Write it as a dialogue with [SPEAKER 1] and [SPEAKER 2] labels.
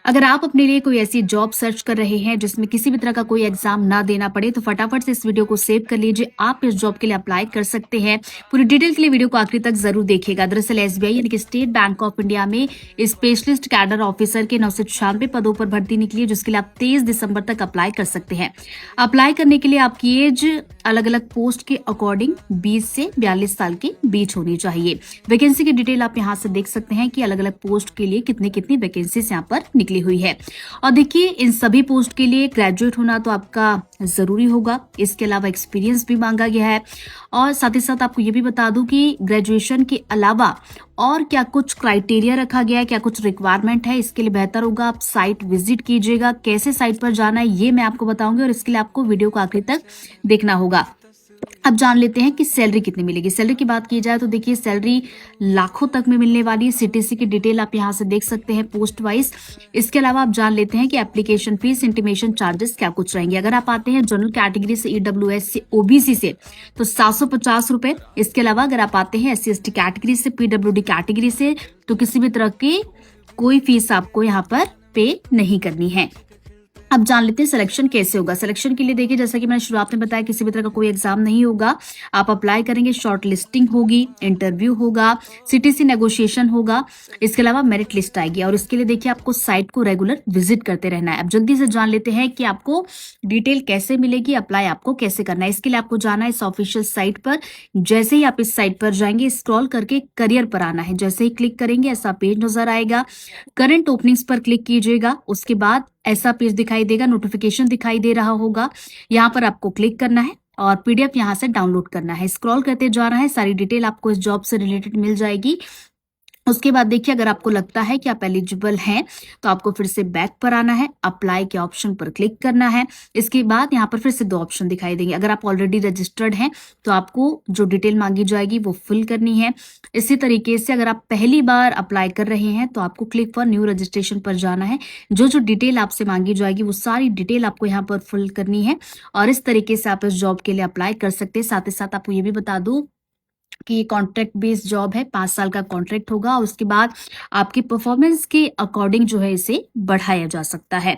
[SPEAKER 1] अगर आप अपने लिए कोई ऐसी जॉब सर्च कर रहे हैं जिसमें किसी भी तरह का कोई एग्जाम ना देना पड़े तो फटाफट से इस वीडियो को सेव कर लीजिए। आप इस जॉब के लिए अप्लाई कर सकते हैं। पूरी डिटेल के लिए वीडियो को आखिरी तक जरूर देखिएगा। दरअसल एसबीआई यानी कि स्टेट बैंक ऑफ इंडिया में स्पेशलिस्ट कैडर ऑफिसर के 996 पदों पर भर्ती निकली है, जिसके लिए आप 23 दिसंबर तक अप्लाई कर सकते हैं। अप्लाई करने के लिए आपकी एज अलग अलग पोस्ट के अकॉर्डिंग 20 से 42 साल के बीच होनी चाहिए। वैकेंसी की डिटेल आप यहाँ से देख सकते हैं कि अलग अलग पोस्ट के लिए कितनी कितनी वैकेंसीज यहाँ पर निकली हुई है। और देखिए, इन सभी पोस्ट के लिए ग्रेजुएट होना तो आपका जरूरी होगा। इसके अलावा एक्सपीरियंस भी मांगा गया है। और साथ ही साथ आपको ये भी बता दूं कि ग्रेजुएशन के अलावा और क्या कुछ क्राइटेरिया रखा गया है, क्या कुछ रिक्वायरमेंट है, इसके लिए बेहतर होगा आप साइट विजिट कीजिएगा। कैसे साइट पर जाना है ये मैं आपको बताऊंगी और इसके लिए आपको वीडियो को आखिरी तक देखना होगा। अब जान लेते हैं कि सैलरी कितनी मिलेगी। सैलरी की बात की जाए तो देखिए, सैलरी लाखों तक में मिलने वाली है। सीटीसी की डिटेल आप यहां से देख सकते हैं पोस्ट वाइज। इसके अलावा आप जान लेते हैं कि एप्लीकेशन फीस, इंटीमेशन चार्जेस क्या कुछ रहेंगे। अगर आप आते हैं जनरल कैटेगरी से, ईडब्ल्यूएस से, ओबीसी से तो 750 रुपए। इसके अलावा अगर आप आते हैं SC/ST कैटेगरी से, पीडब्ल्यूडी कैटेगरी से तो किसी भी तरह की कोई फीस आपको यहाँ पर पे नहीं करनी है। अब जान लेते हैं सिलेक्शन कैसे होगा। सिलेक्शन के लिए देखिए, जैसा कि मैंने शुरुआत में बताया, किसी भी तरह का कोई एग्जाम नहीं होगा। आप अप्लाई करेंगे, शॉर्ट लिस्टिंग होगी, इंटरव्यू होगा, सीटीसी नेगोशिएशन होगा। इसके अलावा मेरिट लिस्ट आएगी और इसके लिए देखिए आपको साइट को रेगुलर विजिट करते रहना है। अब जल्दी से जान लेते हैं कि आपको डिटेल कैसे मिलेगी, अप्लाई आपको कैसे करना है। इसके लिए आपको जाना है इस ऑफिशियल साइट पर। जैसे ही आप इस साइट पर जाएंगे, स्क्रॉल करके करियर पर आना है। जैसे ही क्लिक करेंगे ऐसा पेज नजर आएगा। करंट ओपनिंग्स पर क्लिक कीजिएगा। उसके बाद ऐसा पेज दिखाई देगा, नोटिफिकेशन दिखाई दे रहा होगा। यहाँ पर आपको क्लिक करना है और पीडीएफ यहाँ से डाउनलोड करना है। स्क्रॉल करते जाना है, सारी डिटेल आपको इस जॉब से रिलेटेड मिल जाएगी। उसके बाद देखिए, अगर आपको लगता है कि आप एलिजिबल हैं तो आपको फिर से बैक पर आना है, अप्लाई के ऑप्शन पर क्लिक करना है। इसके बाद यहाँ पर फिर से 2 ऑप्शन दिखाई देंगे। अगर आप ऑलरेडी रजिस्टर्ड हैं तो आपको जो डिटेल मांगी जाएगी वो फिल करनी है। इसी तरीके से अगर आप पहली बार अप्लाई कर रहे हैं तो आपको क्लिक फॉर न्यू रजिस्ट्रेशन पर जाना है। जो जो डिटेल आपसे मांगी जाएगी वो सारी डिटेल आपको यहाँ पर फिल करनी है और इस तरीके से आप इस जॉब के लिए अप्लाई कर सकते हैं। साथ ही साथ आपको ये भी बता दूं कि ये कॉन्ट्रैक्ट बेस्ड जॉब है, 5 साल का कॉन्ट्रैक्ट होगा और उसके बाद आपकी परफॉर्मेंस के अकॉर्डिंग जो है इसे बढ़ाया जा सकता है।